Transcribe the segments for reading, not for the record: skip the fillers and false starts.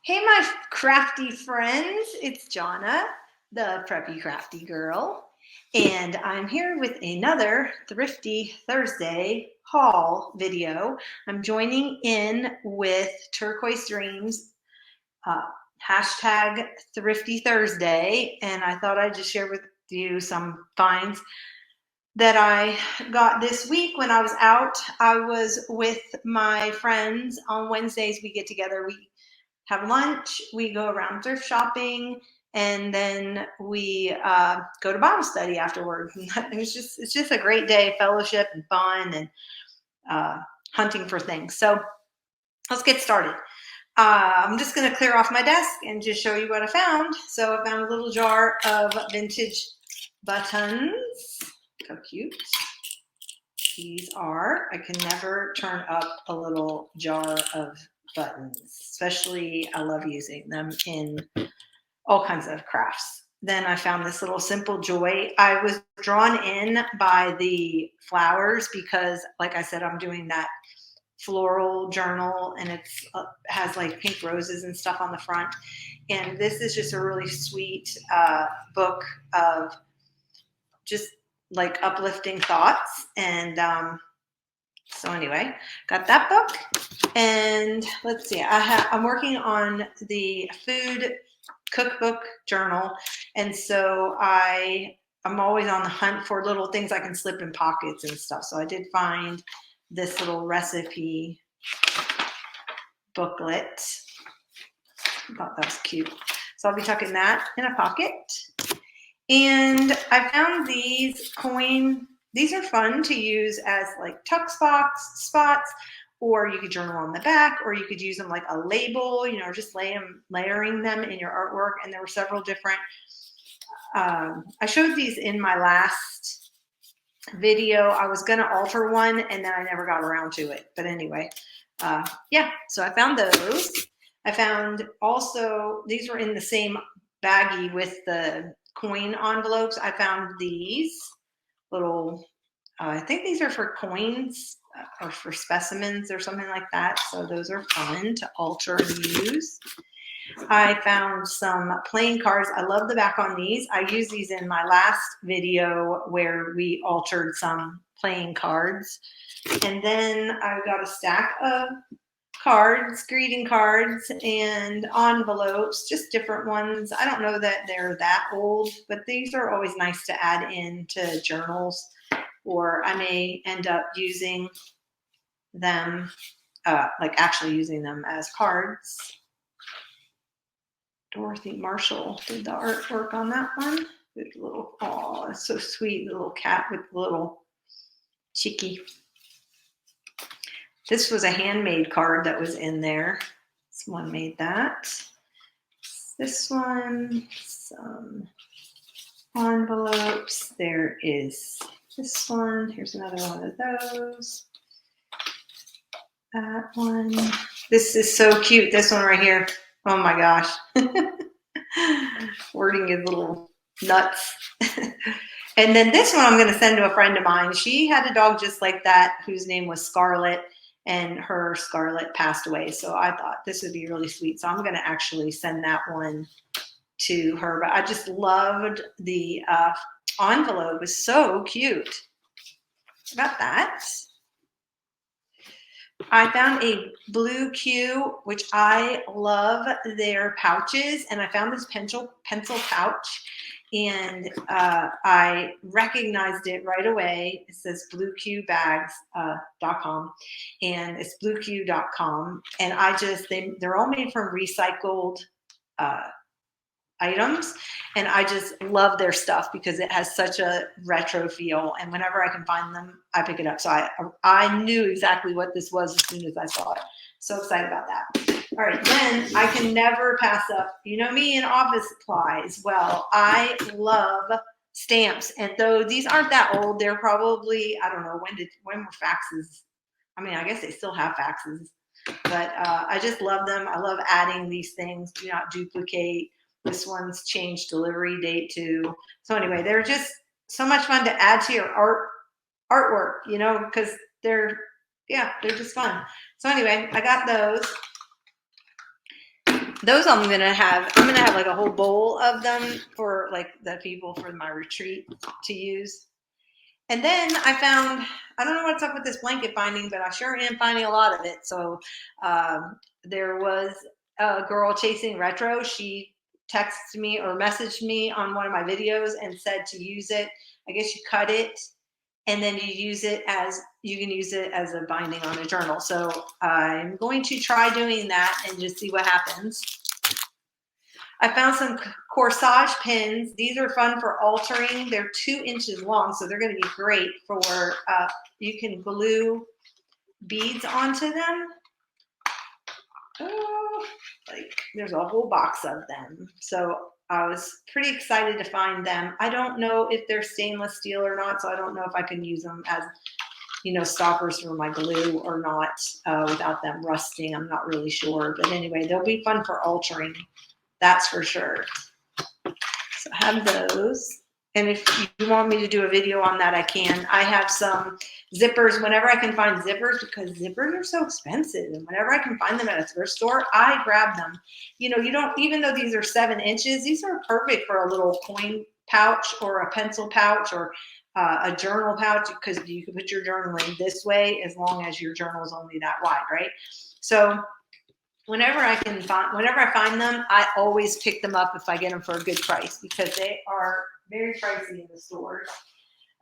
Hey, my crafty friends, it's Jonna, the preppy crafty girl, and I'm here with another Thrifty Thursday haul video. I'm joining in with Turquoise Dreams, uh, hashtag Thrifty Thursday, and I thought I'd just share with you some finds that I got this week when I was out. I was with my friends on Wednesdays. We get together, we have lunch, we go around thrift shopping, and then we go to Bible study afterwards. It's just a great day, fellowship and fun and hunting for things. So let's get started. I'm just going to clear off my desk and just show you what I found. So I found a little jar of vintage buttons. How cute these are. I can never turn up a little jar of buttons, especially I love using them in all kinds of crafts. Then I found this little Simple Joy. I was drawn in by the flowers because, like I said, I'm doing that floral journal, and it's has like pink roses and stuff on the front. And this is just a really sweet book of just like uplifting thoughts. And so anyway, got that book. And let's see, I'm working on the food cookbook journal, and so I'm always on the hunt for little things I can slip in pockets and stuff. So I did find this little recipe booklet. I thought that was cute. So I'll be tucking that in a pocket. And I found these these are fun to use as like tuck spots, or you could journal on the back, or you could use them like a label, just layering them in your artwork. And there were several different, I showed these in my last video. I was going to alter one and then I never got around to it. But anyway, yeah, so I found those. I found also, these were in the same baggie with the coin envelopes. I found these little, I think these are for coins or for specimens or something like that. So those are fun to alter and use. I found some playing cards. I love the back on these. I used these in my last video where we altered some playing cards. And then I got a stack of cards, greeting cards, and envelopes, just different ones. I don't know that they're that old, but these are always nice to add into journals, or I may end up using them, like actually using them as cards. Dorothy Marshall did the artwork on that one. Good little, oh, it's so sweet, the little cat with the little cheeky. This was a handmade card that was in there. Someone made that. This one, some envelopes. There is this one. Here's another one of those. That one. This is so cute. This one right here. Oh my gosh. Wording is a little nuts. And then this one I'm going to send to a friend of mine. She had a dog just like that whose name was Scarlet, and her Scarlet passed away. So I thought this would be really sweet. So I'm going to actually send that one to her. But I just loved the envelope. It was so cute. About that. I found a Blue Q, which I love their pouches, and I found this pencil pouch, and I recognized it right away. It says blueqbags.com, and it's blueq.com, and they're all made from recycled items, and I just love their stuff because it has such a retro feel, and whenever I can find them, I pick it up. So I knew exactly what this was as soon as I saw it. So excited about that. All right, then I can never pass up, me in office supplies. Well, I love stamps, and though these aren't that old, they're probably, I don't know, when were faxes? I mean, I guess they still have faxes, but I just love them. I love adding these things. Do not duplicate. This one's changed delivery date too. So anyway, they're just so much fun to add to your artwork, because they're just fun. So anyway, I got those. those I'm gonna have like a whole bowl of them for like the people for my retreat to use. And then I found, I don't know what's up with this blanket binding, but I sure am finding a lot of it. So there was a girl chasing retro. She texted me or messaged me on one of my videos and said to use it. I guess you cut it and then you can use it as a binding on a journal. So I'm going to try doing that and just see what happens. I found some corsage pins. These are fun for altering. They're 2 inches long, so they're going to be great for, you can glue beads onto them. Oh, like there's a whole box of them. So I was pretty excited to find them. I don't know if they're stainless steel or not, so I don't know if I can use them as, stoppers for my glue or not without them rusting. I'm not really sure. But anyway, they'll be fun for altering. That's for sure. So I have those. And if you want me to do a video on that, I can. I have some zippers whenever I can find zippers, because zippers are so expensive. And whenever I can find them at a thrift store, I grab them. You don't, even though these are 7 inches, these are perfect for a little coin pouch or a pencil pouch or a journal pouch, because you can put your journal in this way as long as your journal is only that wide, right? So whenever I find them, I always pick them up if I get them for a good price, because they are very pricey in the stores.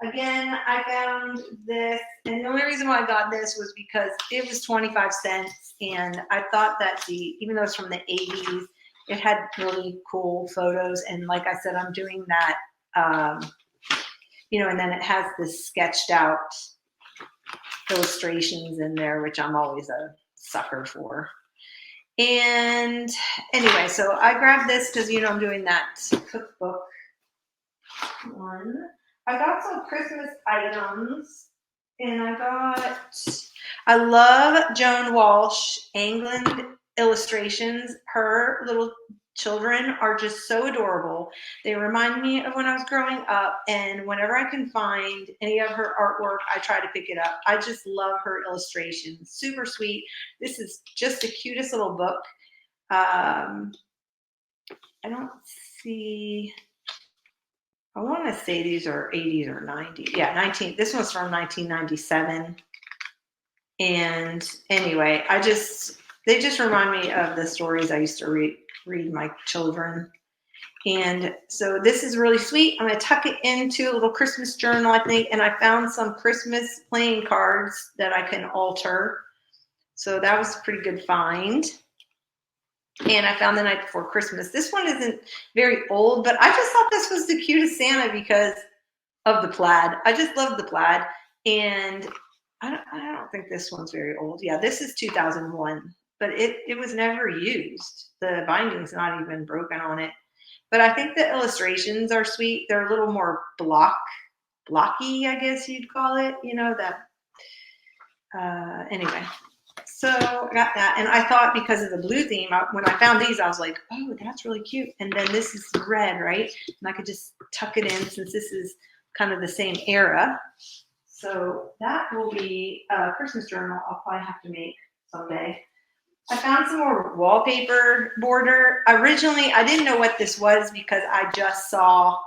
Again, I found this, and the only reason why I got this was because it was 25 cents, and I thought that even though it's from the 80s, it had really cool photos, and like I said, I'm doing that, and then it has this sketched out illustrations in there, which I'm always a sucker for. And anyway, so I grabbed this because, I'm doing that cookbook one. I got some Christmas items, and I love Joan Walsh England illustrations. Her little children are just so adorable. They remind me of when I was growing up, and whenever I can find any of her artwork, I try to pick it up. I just love her illustrations. Super sweet. This is just the cutest little book. I don't see, I want to say these are 80s or 90s. Yeah, this one's from 1997. And anyway, they just remind me of the stories I used to read my children. And so this is really sweet. I'm going to tuck it into a little Christmas journal, I think. And I found some Christmas playing cards that I can alter. So that was a pretty good find. And I found the night before Christmas. This one isn't very old, but I just thought this was the cutest Santa because of the plaid. I just love the plaid. And I don't think this one's very old. Yeah, this is 2001, but it was never used. The binding's not even broken on it. But I think the illustrations are sweet. They're a little more blocky, I guess you'd call it. Anyway. So I got that, and I thought because of the blue theme, when I found these, I was like, oh, that's really cute. And then this is red, right? And I could just tuck it in since this is kind of the same era. So that will be a Christmas journal I'll probably have to make someday. I found some more wallpaper border. Originally, I didn't know what this was because I just saw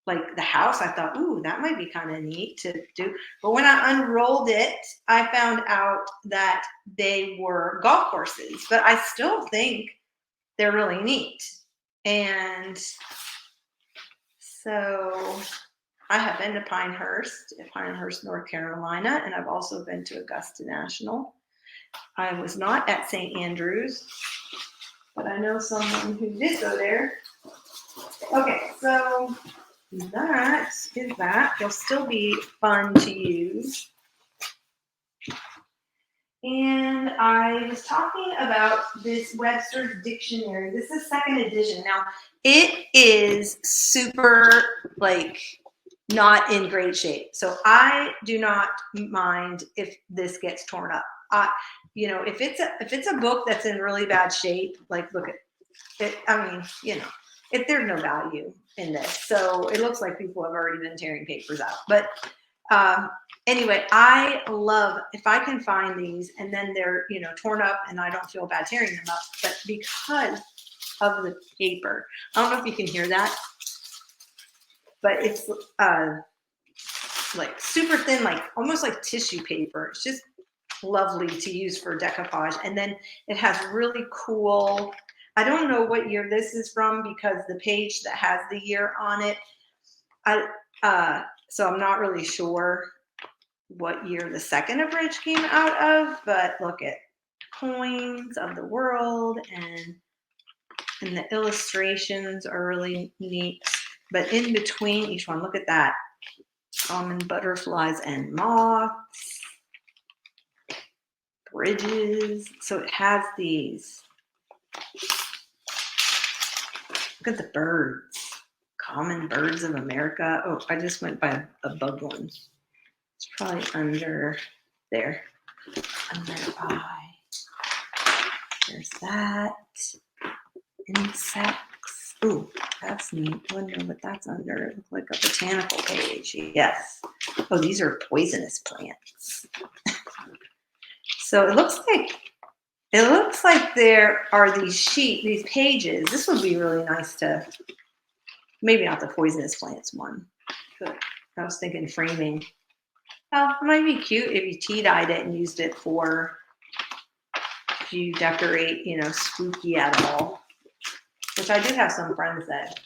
like the house. I thought, ooh, that might be kind of neat to do. But when I unrolled it, I found out that they were golf courses, but I still think they're really neat. And so I have been to Pinehurst, North Carolina, and I've also been to Augusta National. I was not at St. Andrews, but I know someone who did go there. Okay, so that is that. They'll still be fun to use. And I was talking about this Webster's Dictionary. This is 2nd edition. Now, it is super, not in great shape. So I do not mind if this gets torn up. If it's a book that's in really bad shape, look at it. I mean, if there's no value in this. So it looks like people have already been tearing papers out. But anyway, I love if I can find these and then they're, torn up and I don't feel bad tearing them up. But because of the paper. I don't know if you can hear that, but it's like super thin, like almost like tissue paper. It's just lovely to use for decoupage. And then it has really cool, I don't know what year this is from because the page that has the year on it, so I'm not really sure what year the second abridged came out of, but look at coins of the world, and the illustrations are really neat. But in between each one, look at that. Common butterflies and moths, bridges. So it has these. Look at the birds. Common birds of America. Oh, I just went by a bug one. It's probably under there. Under eye. There's that. Insects. Ooh, that's neat. I wonder what that's under. It looks like a botanical page. Yes. Oh, these are poisonous plants. So it looks like there are these pages. This would be really nice to, maybe not the poisonous plants one, but I was thinking framing. Oh, it might be cute if you tea-dyed it and used it for, if you decorate, spooky at all. Which I do have some friends that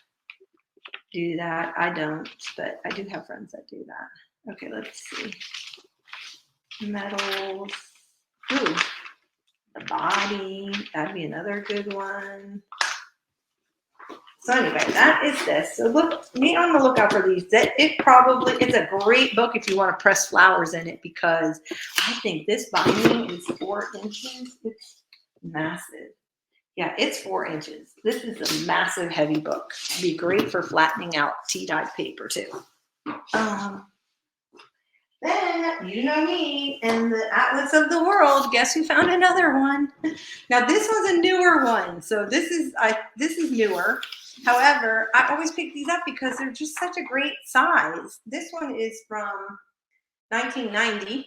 do that. I don't, but I do have friends that do that. Okay, let's see. Metals. Ooh, the body. That'd be another good one. So anyway, that is this. So be on the lookout for these. It's a great book if you want to press flowers in it, because I think this binding is 4 inches. It's massive. Yeah, it's 4 inches. This is a massive, heavy book. It'd be great for flattening out tea-dyed paper too. Then, you know me and the Atlas of the World. Guess who found another one? Now this one's a newer one, so this is newer. However, I always pick these up because they're just such a great size. This one is from 1990,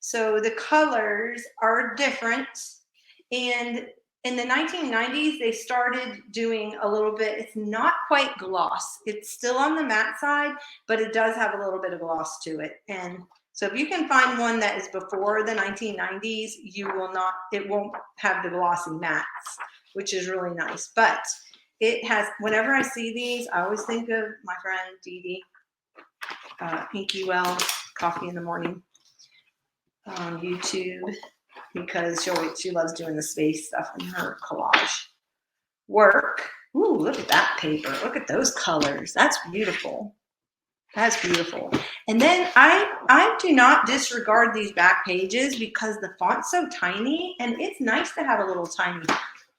so the colors are different. And in the 1990s, they started doing a little bit, it's not quite gloss. It's still on the matte side, but it does have a little bit of gloss to it. And so if you can find one that is before the 1990s, it won't have the glossy mattes, which is really nice. But it has, whenever I see these, I always think of my friend Dee Dee, Inky Well, Coffee in the Morning on YouTube, because she loves doing the space stuff in her collage work. Ooh, look at that paper. Look at those colors. That's beautiful. That's beautiful. And then I do not disregard these back pages because the font's so tiny, and it's nice to have a little tiny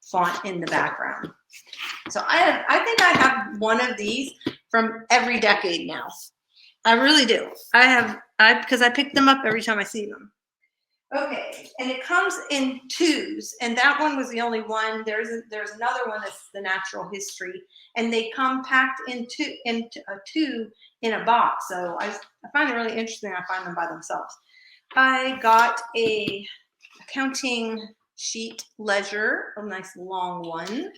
font in the background. So I think I have one of these from every decade now. I really do. Because I pick them up every time I see them. Okay, and it comes in 2s, and that one was the only one. There's another one that's the natural history, and they come packed into a 2 in a box. So I find it really interesting. I find them by themselves. I got a accounting sheet ledger, a nice long one,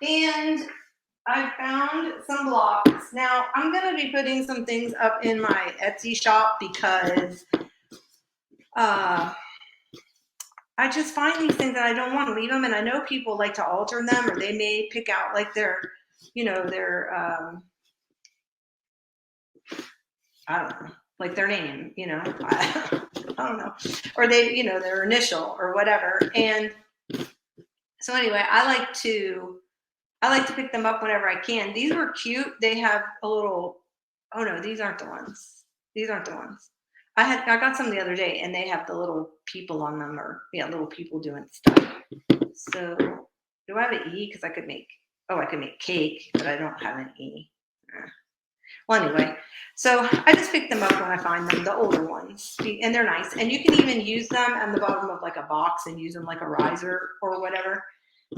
and I found some blocks. Now I'm going to be putting some things up in my Etsy shop because I just find these things that I don't want to leave them, and I know people like to alter them, or they may pick out like their I don't know, like their name, I don't know, or they, their initial or whatever. And so anyway, I like to pick them up whenever I can. These were cute. They have a little, oh no, these aren't the ones. These aren't the ones. I got some the other day, and they have the little people on them, or little people doing stuff. So do I have an E? Because I could make cake, but I don't have an E. Well, anyway, so I just pick them up when I find them, the older ones, and they're nice. And you can even use them on the bottom of like a box and use them like a riser or whatever.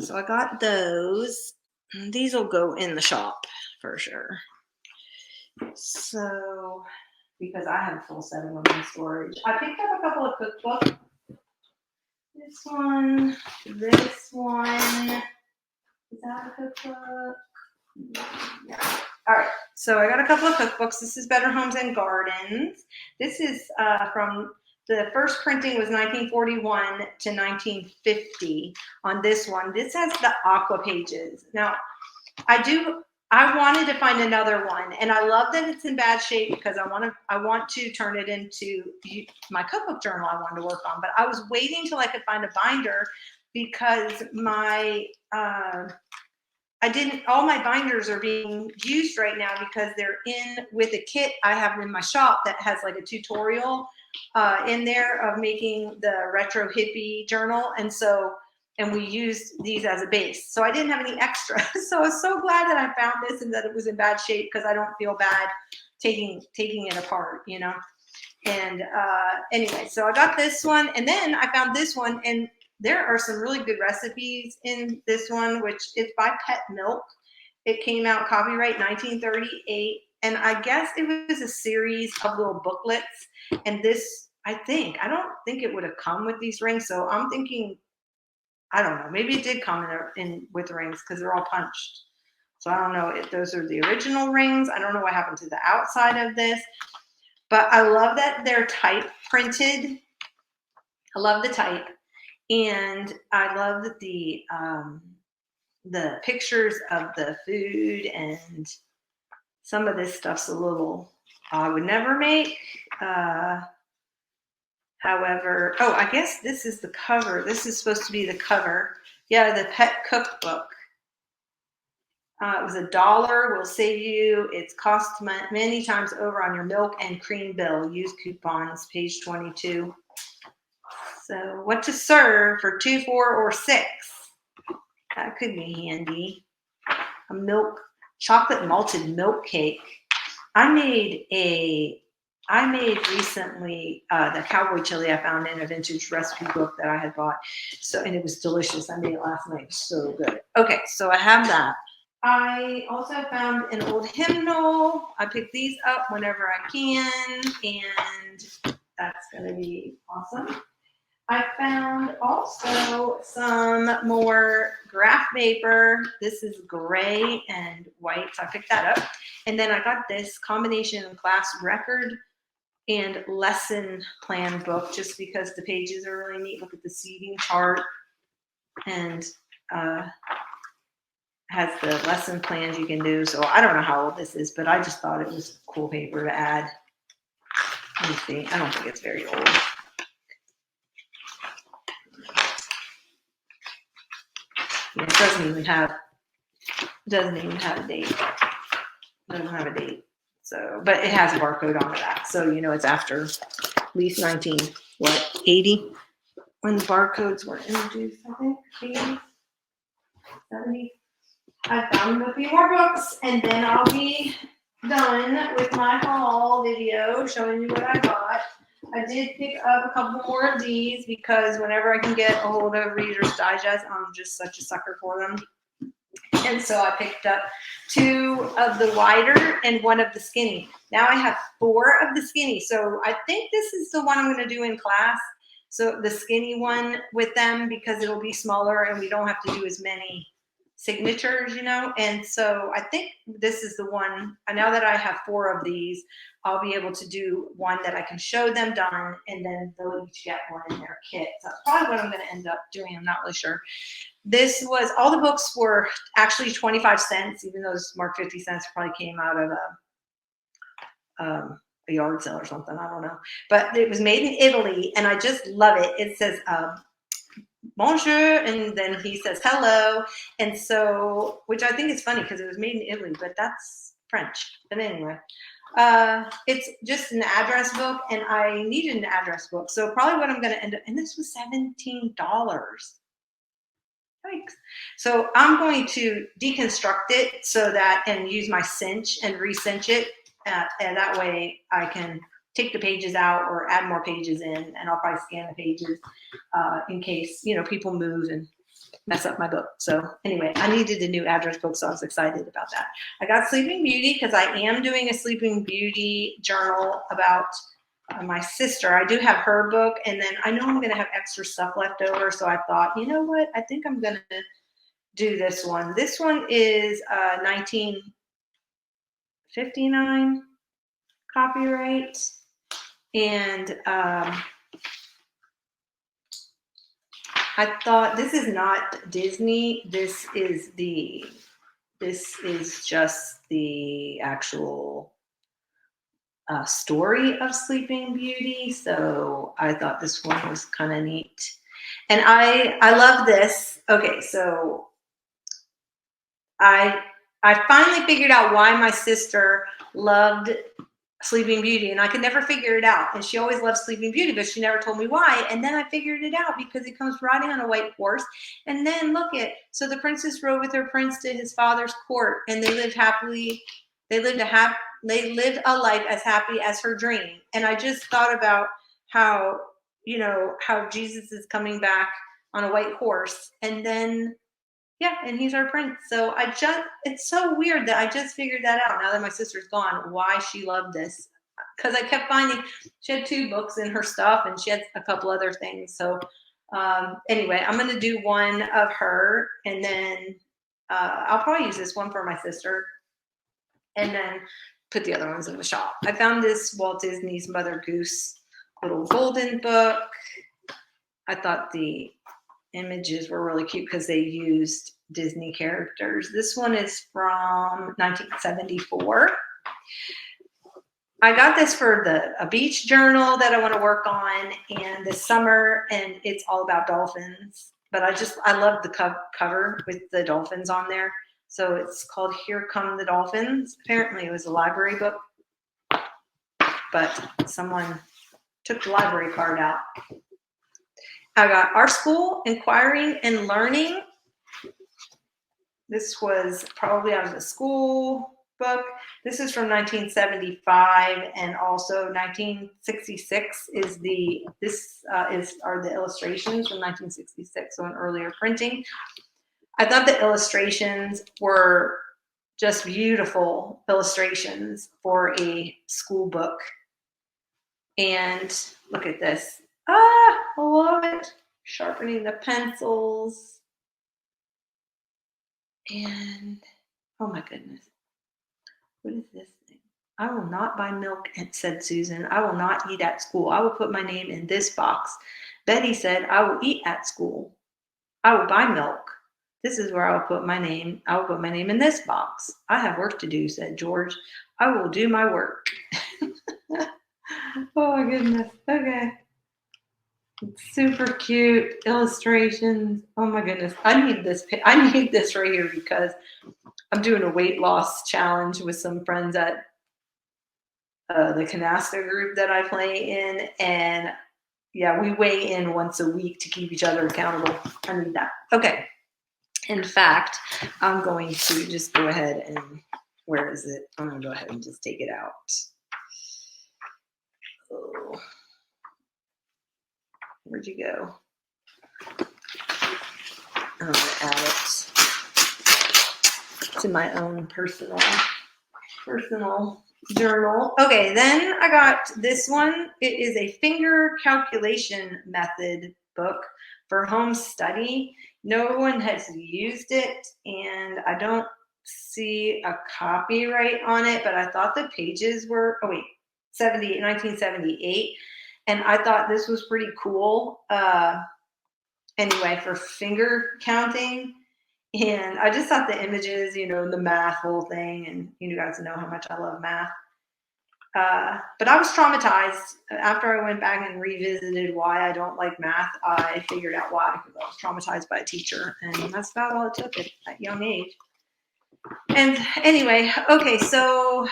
So I got those. These will go in the shop for sure. So, because I have a full set of them in storage. I picked up a couple of cookbooks. this one, this one. Is that a cookbook? Yeah. All right, so I got a couple of cookbooks. This is Better Homes and Gardens. This is from the first printing was 1941 to 1950 on this one. This has the aqua pages. Now, I wanted to find another one, and I love that it's in bad shape because I want to turn it into my cookbook journal I wanted to work on. But I was waiting till I could find a binder because my all my binders are being used right now because they're in with a kit I have in my shop that has like a tutorial in there of making the retro hippie journal. And we used these as a base. So I didn't have any extra. So I was so glad that I found this and that it was in bad shape because I don't feel bad taking it apart, you know? And anyway, so I got this one, and then I found this one, and there are some really good recipes in this one, which is by Pet Milk. It came out copyright 1938, and I guess it was a series of little booklets. And this, I don't think it would have come with these rings, so I'm thinking, I don't know, maybe it did come in with rings because they're all punched. So I don't know if those are the original rings. I don't know what happened to the outside of this, but I love that they're type printed. I love the type. And I love that the pictures of the food and some of this stuff's a little I would never make. However, oh, I guess this is the cover. This is supposed to be the cover. Yeah, the pet cookbook. It was $1. Will save you. It's cost many times over on your milk and cream bill. Use coupons, page 22. So what to serve for 2, 4, or 6? That could be handy. A chocolate malted milk cake. I made recently the cowboy chili I found in a vintage recipe book that I had bought. And it was delicious. I made it last night. So good. Okay, so I have that. I also found an old hymnal. I pick these up whenever I can, and that's going to be awesome. I found also some more graph paper. This is gray and white, so I picked that up. And then I got this combination class record and lesson plan book just because the pages are really neat. Look at the seating chart and has the lesson plans you can do. So I don't know how old this is, but I just thought it was cool paper to add. Let me see. I don't think it's very old. Yeah, it doesn't even have a date. Doesn't have a date. So, but it has a barcode on that. So, you know, it's after at least 1980 when the barcodes were introduced, I think, 80, 70. I found a few more books, and then I'll be done with my haul video showing you what I got. I did pick up a couple more of these because whenever I can get a hold of Reader's Digest, I'm just such a sucker for them. And so I picked up 2 of the wider and 1 of the skinny. Now I have 4 of the skinny. So I think this is the one I'm going to do in class. So the skinny one with them because it'll be smaller and we don't have to do as many signatures, you know. And so I think this is the one. Now that I have 4 of these, I'll be able to do one that I can show them done, and then they'll each get one in their kit. So that's probably what I'm going to end up doing. I'm not really sure. All the books were actually 25 cents, even though it's marked 50 cents. Probably came out of a yard sale or something. I don't know. But it was made in Italy, and I just love it. It says bonjour, and then he says hello. And so, which I think is funny because it was made in Italy, but that's French. But anyway, it's just an address book, and I needed an address book. So probably what I'm going to end up, and this was $17. Thanks. So I'm going to deconstruct it and use my cinch and re-cinch it. And that way I can take the pages out or add more pages in, and I'll probably scan the pages in case, you know, people move and mess up my book. So anyway, I needed a new address book, so I was excited about that. I got Sleeping Beauty because I am doing a Sleeping Beauty journal about my sister. I do have her book, and then I know I'm going to have extra stuff left over. So I thought, you know what? I think I'm going to do this one. This one is 1959 copyright. And I thought, this is not Disney. This is just the actual story of Sleeping Beauty. So I thought this one was kind of neat. And I love this. Okay, so I finally figured out why my sister loved Sleeping Beauty, and I could never figure it out. And she always loved Sleeping Beauty, but she never told me why. And then I figured it out because it comes riding on a white horse. And then look at, so the princess rode with her prince to his father's court, and they lived happily. They lived a life as happy as her dream. And I just thought about how, you know, how Jesus is coming back on a white horse, and then yeah, and he's our prince. So it's so weird that I just figured that out now that my sister's gone, why she loved this. Because I kept finding, she had 2 books in her stuff, and she had a couple other things. So anyway, I'm going to do one of her, and then I'll probably use this one for my sister, and then put the other ones in the shop. I found this Walt Disney's Mother Goose little golden book. I thought the images were really cute because they used Disney characters. This one is from 1974. I got this for a beach journal that I want to work on and this summer, and it's all about dolphins. But I love the cover with the dolphins on there. So it's called Here Come the Dolphins. Apparently it was a library book, but someone took the library card out. I got Our School, Inquiring and Learning. This was probably out of the school book. This is from 1975, and also 1966 are the illustrations from 1966, so an earlier printing. I thought the illustrations were just beautiful illustrations for a school book. And look at this. I love it. Sharpening the pencils. And, oh my goodness. What is this thing? I will not buy milk, said Susan. I will not eat at school. I will put my name in this box. Betty said, I will eat at school. I will buy milk. This is where I will put my name. I will put my name in this box. I have work to do, said George. I will do my work. Oh my goodness. Okay. Super cute illustrations. Oh my goodness. I need this right here because I'm doing a weight loss challenge with some friends at the canasta group that I play in. And yeah, we weigh in once a week to keep each other accountable. I need that. Okay. In fact, I'm going to just go ahead and, where is it? I'm going to go ahead and just take it out. Oh. Where'd you go? I'm going to add it to my own personal journal. Okay, then I got this one. It is a finger calculation method book for home study. No one has used it, and I don't see a copyright on it, but I thought the pages were, 1978. And I thought this was pretty cool. Anyway, for finger counting. And I just thought the images, the math whole thing, and you guys know how much I love math. But I was traumatized after I went back and revisited why I don't like math. I figured out why, because I was traumatized by a teacher, and that's about all it took at that young age. And anyway, okay, so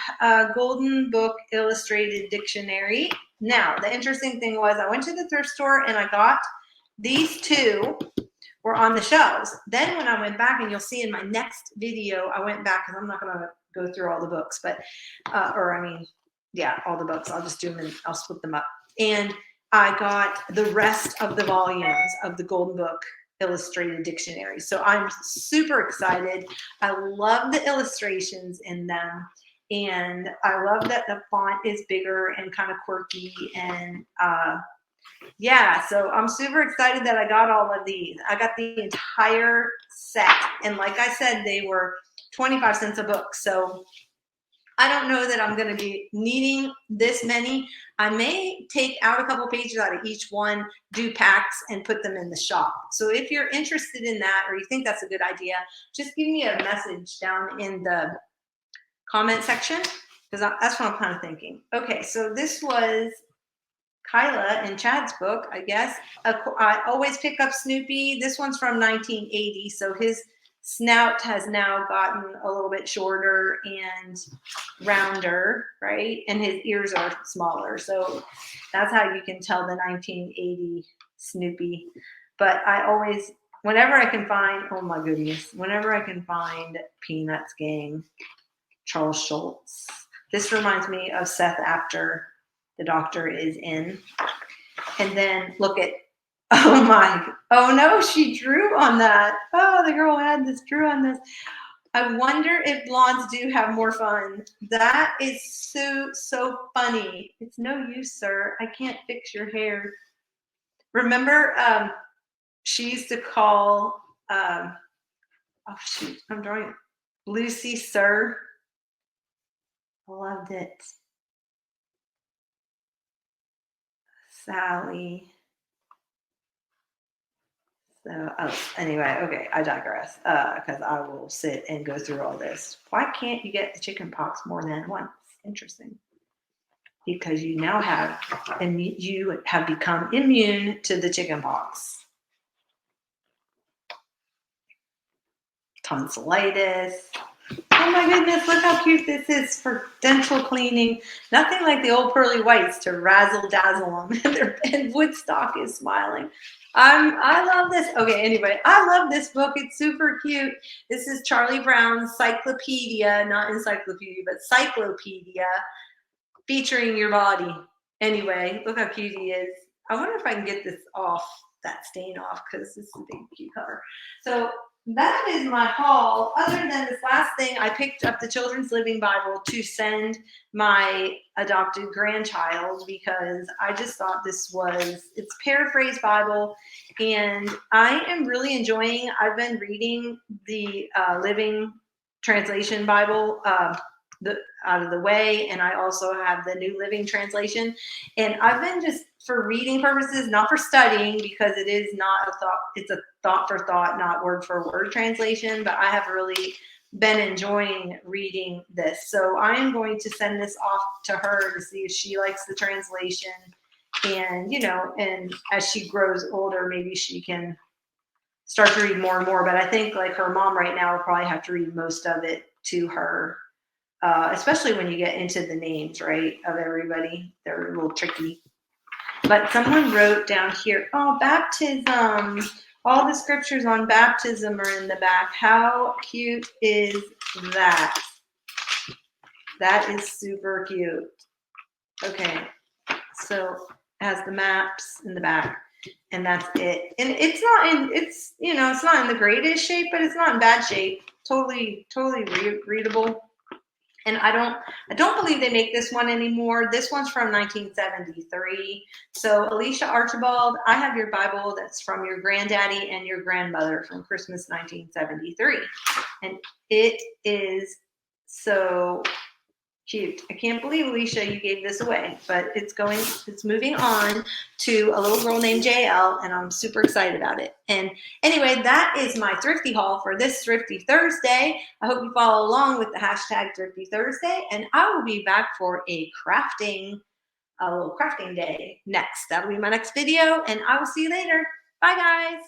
Golden Book Illustrated Dictionary. Now, the interesting thing was I went to the thrift store and I got these 2 were on the shelves. Then when I went back, and you'll see in my next video, I went back, because I'm not going to go through all the books, but, all the books. I'll just do them and I'll split them up. And I got the rest of the volumes of the Golden Book Illustrated Dictionary. So I'm super excited. I love the illustrations in them. And I love that the font is bigger and kind of quirky. And yeah, so I'm super excited that I got all of these. I got the entire set. And like I said, they were 25 cents a book. So I don't know that I'm going to be needing this many. I may take out a couple pages out of each one, do packs, and put them in the shop. So if you're interested in that, or you think that's a good idea, just give me a message down in the comment section, because that's what I'm kind of thinking. Okay, so this was Kyla and Chad's book, I guess. I always pick up Snoopy. This one's from 1980, so his snout has now gotten a little bit shorter and rounder, right? And his ears are smaller. So that's how you can tell the 1980 Snoopy. But I always, whenever I can find, oh my goodness, whenever I can find Peanuts Gang, Charles Schultz. This reminds me of Seth after the doctor is in. And then look at, oh no, she drew on that. Oh, the girl had this, drew on this. I wonder if blondes do have more fun. That is so funny. It's no use, sir. I can't fix your hair. Remember, she used to call, oh shoot, I'm drawing Lucy, sir. I loved it. Sally. So, anyway, okay, I digress, because I will sit and go through all this. Why can't you get the chicken pox more than once? Interesting. Because you now have, and you have become immune to the chicken pox. Tonsillitis. Oh my goodness, look how cute this is for dental cleaning. Nothing like the old pearly whites to razzle dazzle them. And Woodstock is smiling. I love this. Okay, anyway, I love this book. It's super cute. This is Charlie Brown's Cyclopedia, not encyclopedia, but Cyclopedia, featuring your body. Anyway, look how cute he is. I wonder if I can get this off, that stain off, because this is a big, cute cover. So that is my haul. Other than this last thing, I picked up the Children's Living Bible to send my adopted grandchild, because I just thought this was, it's paraphrase Bible, and I am really enjoying, I've been reading the Living Translation Bible out of the way, and I also have the New Living Translation, and I've been just, for reading purposes, not for studying, because it is not a thought, it's a thought for thought, not word for word translation, but I have really been enjoying reading this. So I am going to send this off to her to see if she likes the translation, and and as she grows older, maybe she can start to read more and more. But I think, like, her mom right now will probably have to read most of it to her, especially when you get into the names, right, of everybody. They're a little tricky. But someone wrote down here, oh, baptism. All the scriptures on baptism are in the back. How cute is that? That is super cute. Okay, so it has the maps in the back, and that's it. And it's not in, it's not in the greatest shape, but it's not in bad shape. Totally readable. And I don't believe they make this one anymore. This one's from 1973. So Alicia Archibald, I have your Bible that's from your granddaddy and your grandmother from Christmas 1973. And it is so cute. I can't believe, Alicia, you gave this away, but it's moving on to a little girl named JL, and I'm super excited about it. And anyway, that is my thrifty haul for this Thrifty Thursday. I hope you follow along with the hashtag Thrifty Thursday, and I will be back for a little crafting day next. That'll be my next video, and I will see you later. Bye, guys.